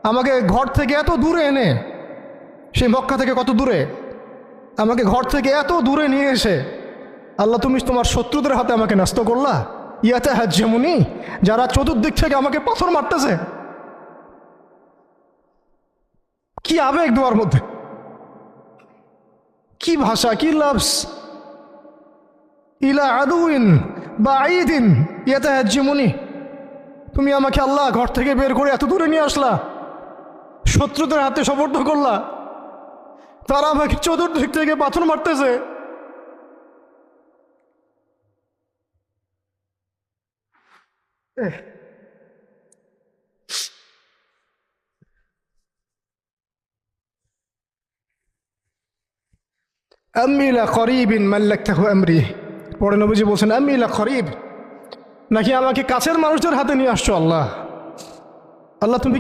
আমাকে ঘর থেকে এত দূরে এনে, সেই মক্কা থেকে কত দূরে, আমাকে ঘর থেকে এত দূরে নিয়ে এসে আল্লাহ তুমি তোমার শত্রুদের হাতে আমাকে ন্যস্ত করলা। ইয়াতে হাজ্জামুনি, যারা চতুর্দিক থেকে আমাকে পাথর মারতেছে। কি আবেগ দোয়ার মধ্যে, কি ভাষা, কি লফজ। ইলা আদুইন বাঈদিন ইয়াতাহাজ্জামুনি, তুমি আমাকে আল্লাহ ঘর থেকে বের করে এত দূরে নিয়ে আসলা, শত্রুদের হাতে সোপর্দ করলা, তারা আমাকে চতুর্দিক থেকে পাথর মারতেছে। আম্মি লা করিবিন মাল্লাকতাহু আমরি, পরে নবীজি বলছেন আম্মি লা করিব, নাকি আমাকে কাছের মানুষদের হাতে নিয়ে আসছো আল্লাহ। আল্লাহ তুমি